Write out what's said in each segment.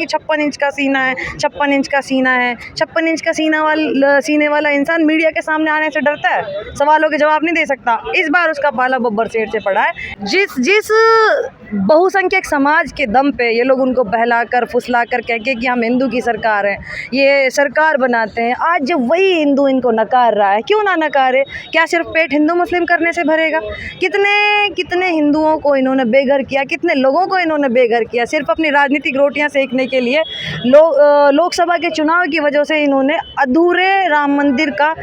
कि 56 इंच का सीना है, 56 इंच का सीना है। 56 इंच का सीने वाला इंसान मीडिया के सामने आने से डरता है, सवालों के जवाब नहीं दे सकता। इस बार उसका पाला बब्बर शेर से पड़ा है। जिस बहुसंख्यक समाज के दम पे ये लोग उनको बहलाकर फुसलाकर कह के कि हम हिंदू की सरकार हैं, ये सरकार बनाते हैं, आज जब वही हिंदू इनको नकार रहा है, क्यों ना नकारे? क्या सिर्फ पेट हिंदू मुस्लिम करने से भरेगा? कितने हिंदुओं को इन्होंने बेघर किया, कितने लोगों को इन्होंने बेघर किया सिर्फ अपनी राजनीतिक रोटियां सेकने के लिए। लोकसभा के चुनाव की वजह से इन्होंने अधूरे राम मंदिर का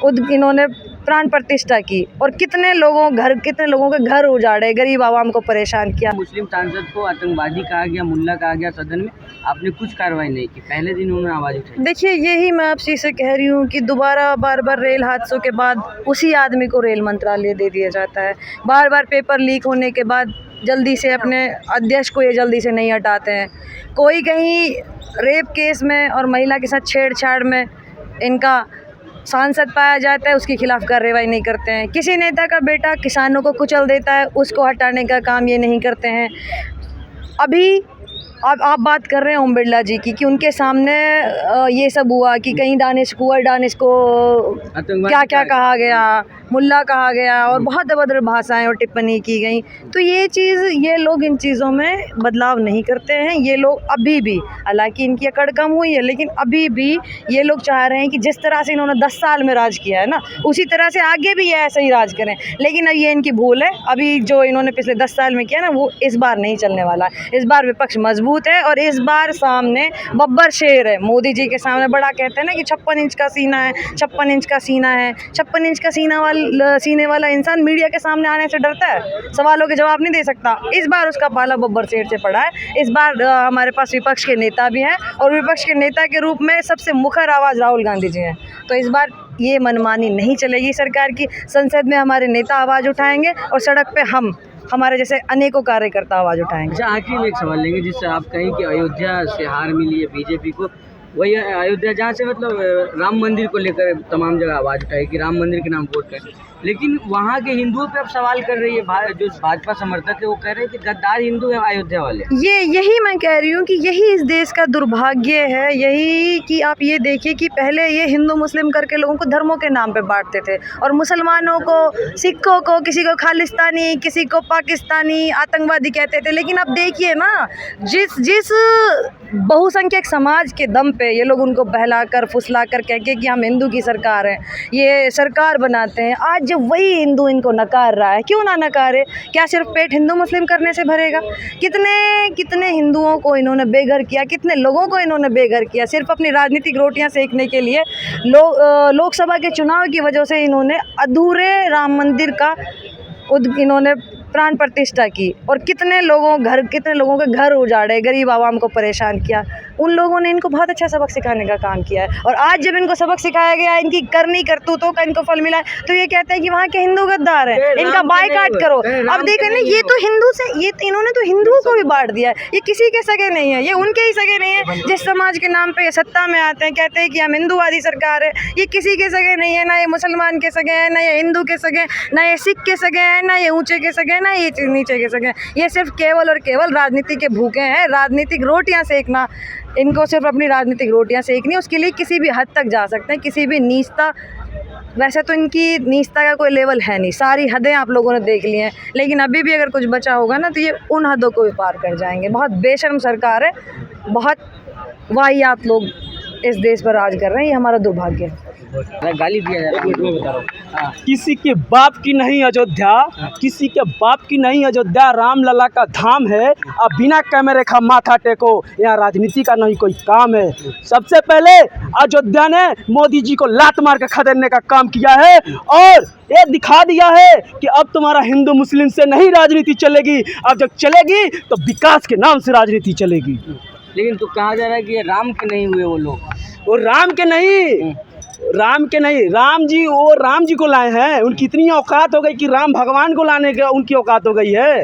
इन्होंने प्राण प्रतिष्ठा की और कितने लोगों के घर उजाड़े, गरीब आवाम को परेशान किया। मुस्लिम सांसद को आतंकवादी कहा गया, मुल्ला कहा गया सदन में, आपने कुछ कार्रवाई नहीं की, पहले दिन उन्होंने आवाज़ उठाई। देखिए, यही मैं आपसे से कह रही हूँ कि दोबारा बार रेल हादसों के बाद उसी आदमी को रेल मंत्रालय दे दिया जाता है। बार पेपर लीक होने के बाद जल्दी से अपने अध्यक्ष को ये जल्दी से नहीं हटाते हैं। कोई कहीं रेप केस में और महिला के साथ छेड़छाड़ में इनका सांसद पाया जाता है, उसके खिलाफ कार्रवाई नहीं करते हैं। किसी नेता का बेटा किसानों को कुचल देता है, उसको हटाने का काम ये नहीं करते हैं। अभी अब आप बात कर रहे हैं ओम बिरला जी की कि उनके सामने ये सब हुआ कि कहीं दानिश को क्या कहा गया, मुल्ला कहा गया और बहुत अभद्र भाषाएं और टिप्पणी की गई। तो ये लोग इन चीज़ों में बदलाव नहीं करते हैं। ये लोग अभी भी, हालांकि इनकी अकड़ कम हुई है, लेकिन अभी भी ये लोग चाह रहे हैं कि जिस तरह से इन्होंने 10 साल में राज किया है ना, उसी तरह से आगे भी ये ऐसे ही राज करें। लेकिन अब ये इनकी भूल है। अभी जो इन्होंने पिछले 10 साल में किया ना, वो इस बार नहीं चलने वाला है। इस बार विपक्ष मजबूत है और इस बार सामने बब्बर शेर है। मोदी जी के सामने बड़ा कहते हैं ना कि 56 इंच का सीना है, 56 इंच का सीना है। 56 इंच का सीने वाला इंसान मीडिया के सामने आने से डरता है, सवालों के जवाब नहीं दे सकता। इस बार उसका पाला बब्बर शेर से पड़ा है। इस बार हमारे पास विपक्ष के नेता भी हैं और विपक्ष के नेता के रूप में सबसे मुखर आवाज़ राहुल गांधी जी हैं। तो इस बार ये मनमानी नहीं चलेगी सरकार की। संसद में हमारे नेता आवाज़ उठाएंगे और सड़क पे हमारे जैसे अनेकों कार्यकर्ता आवाज़ उठाएंगे। अच्छा, आखिर में एक सवाल लेंगे, जिससे आप कहें कि अयोध्या से हार मिली है बीजेपी को, वही अयोध्या जहाँ से मतलब राम मंदिर को लेकर तमाम जगह आवाज़ उठाई कि राम मंदिर के नाम वोट करें, लेकिन वहाँ के हिंदुओं पे अब सवाल कर रही है जो भाजपा समर्थक है, वो कह रहे हैं कि गद्दार हिंदू है अयोध्या वाले। यही मैं कह रही हूँ कि यही इस देश का दुर्भाग्य है। यही कि आप ये देखिए कि पहले ये हिंदू मुस्लिम करके लोगों को धर्मों के नाम पे बांटते थे और मुसलमानों को, सिखों को, किसी को खालिस्तानी, किसी को पाकिस्तानी, आतंकवादी कहते थे। लेकिन अब देखिए ना, जिस बहुसंख्यक समाज के दम पे ये लोग उनको बहलाकर फुसलाकर कह के कि हम हिंदू की सरकार हैं, ये सरकार बनाते हैं, आज जब वही हिंदू इनको नकार रहा है, क्यों ना नकारे? क्या सिर्फ पेट हिंदू मुस्लिम करने से भरेगा? कितने हिंदुओं को इन्होंने बेघर किया, कितने लोगों को इन्होंने बेघर किया सिर्फ अपनी राजनीतिक रोटियां सेकने के लिए। लोकसभा के चुनाव की वजह से इन्होंने अधूरे राम मंदिर का इन्होंने प्राण प्रतिष्ठा की और कितने लोगों के घर उजाड़े, गरीब आवाम को परेशान किया। उन लोगों ने इनको बहुत अच्छा सबक सिखाने का काम किया है और आज जब इनको सबक सिखाया गया, इनकी करनी करतूतों का इनको फल मिला है, तो ये कहते हैं कि वहाँ के हिंदू गद्दार हैं, इनका बायकाट करो। अब देखो ना, ये तो इन्होंने तो हिंदुओं को भी बांट दिया है। ये किसी के सगे नहीं है, ये उनके ही सगे नहीं है। जिस समाज के नाम पे ये सत्ता में आते हैं, कहते हैं कि हम हिंदूवादी सरकार है, ये किसी के सगे नहीं है। ना ये मुसलमान के सगे हैं, ना ये हिंदू के सगे, ना ये सिख के सगे हैं, ना ये ऊँचे के सगे, ना ये नीचे के सगे। ये सिर्फ केवल और केवल राजनीति के भूखे हैं। राजनीतिक रोटियां सेकना, इनको सिर्फ अपनी राजनीतिक रोटियां सेकनी, उसके लिए किसी भी हद तक जा सकते हैं, किसी भी नीचता। वैसे तो इनकी नीचता का कोई लेवल है नहीं, सारी हदें आप लोगों ने देख ली हैं, लेकिन अभी भी अगर कुछ बचा होगा ना, तो ये उन हदों को भी पार कर जाएंगे। बहुत बेशर्म सरकार है, बहुत वाहियात लोग इस देश पर राज कर रहे हैं। ये हमारा दुर्भाग्य है। गाली दिया जा रहा है। किसी के बाप की नहीं अयोध्या, किसी के बाप की नहीं अयोध्या, राम लला का धाम है। अब बिना कैमरे का माथा टेको, यहाँ राजनीति का नहीं कोई काम है। सबसे पहले अयोध्या ने मोदी जी को लात मार के खदेड़ने का काम किया है और ये दिखा दिया है कि अब तुम्हारा हिंदू मुस्लिम से नहीं राजनीति चलेगी। अब जब चलेगी तो विकास के नाम से राजनीति चलेगी। लेकिन तो कहा जा रहा है कि ये राम के नहीं हुए वो लोग, वो राम के नहीं, राम जी को लाए हैं। उनकी इतनी औकात हो गई कि राम भगवान को लाने का उनकी औकात हो गई है।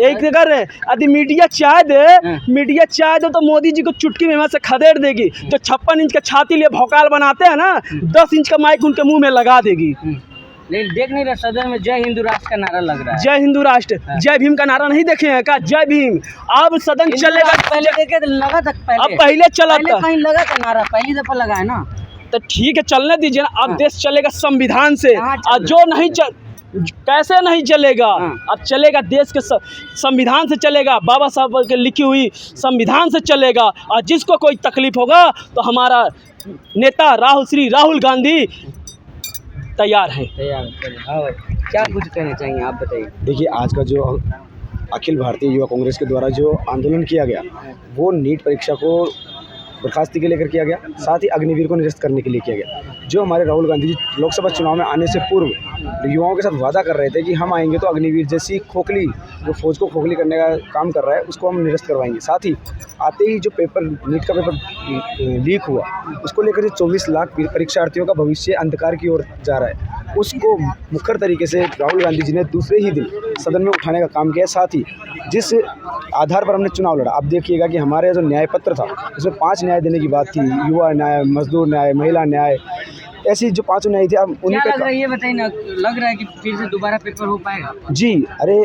एक अगर यदि मीडिया चाय दो तो मोदी जी को चुटकी में से खदेड़ देगी। जो 56 इंच का छाती लिए भौकाल बनाते हैं ना, 10 इंच का माइक उनके मुंह में लगा देगी। नहीं देख नहीं रहा, सदन में जय हिंदू राष्ट्र का नारा लग रहा है। जय हिंदू राष्ट्र, जय भीम का नारा नहीं देखे हैं क्या? जय भीम। अब सदन हिंदू चलेगा, राष्ट्र पहले देखे तो लगा था, अब पहले चला पहले था कहीं लगा था नारा, पहली दफा लगा है ना। तो ठीक है, चलने दीजिए ना। अब हाँ। देश चलेगा संविधान से, कहाँ चल और रहा जो नहीं कैसे नहीं चलेगा? हाँ। अब चलेगा देश के संविधान से चलेगा, बाबा साहब के लिखी हुई संविधान से चलेगा। और जिसको कोई तकलीफ होगा तो हमारा नेता राहुल गांधी तैयार है। हाँ, क्या कुछ कहना चाहिए आप बताइए। देखिए, आज का जो अखिल भारतीय युवा कांग्रेस के द्वारा जो आंदोलन किया गया वो नीट परीक्षा को बर्खास्ती के लेकर किया गया, साथ ही अग्निवीर को निरस्त करने के लिए किया गया। जो हमारे राहुल गांधी जी लोकसभा चुनाव में आने से पूर्व युवाओं के साथ वादा कर रहे थे कि हम आएंगे तो अग्निवीर जैसी खोखली, जो फौज को खोखली करने का काम कर रहा है, उसको हम निरस्त करवाएंगे। साथ ही आते ही जो पेपर नीट का पेपर लीक हुआ, उसको लेकर 24 लाख परीक्षार्थियों का भविष्य अंधकार की ओर जा रहा है, उसको मुखर तरीके से राहुल गांधी जी ने दूसरे ही दिन सदन में उठाने का काम किया। साथ ही जिस आधार पर हमने चुनाव लड़ा, आप देखिएगा कि हमारे जो न्याय पत्र था उसमें 5 न्याय देने की बात थी, युवा न्याय, मजदूर न्याय, महिला न्याय, ऐसी जो 5 न्याय थे, अब उन्हीं क्या लग रहा है ये बताइए ना, लग रहा है कि फिर से दोबारा पेपर हो पाएगा? जी, अरे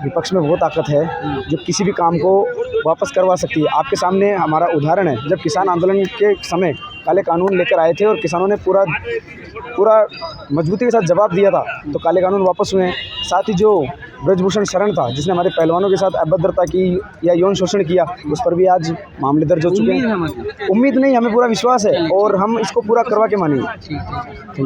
विपक्ष में वो ताकत है जो किसी भी काम को वापस करवा सकती है। आपके सामने हमारा उदाहरण है, जब किसान आंदोलन के समय काले कानून लेकर आए थे और किसानों ने पूरा मजबूती के साथ जवाब दिया था, तो काले कानून वापस हुए हैं। साथ ही जो ब्रजभूषण शरण था, जिसने हमारे पहलवानों के साथ अभद्रता की या यौन शोषण किया, उस पर भी आज मामले दर्ज हो चुके हैं। मतलब उम्मीद नहीं, हमें पूरा विश्वास है और हम इसको पूरा करवा के मानेंगे। ठीक है।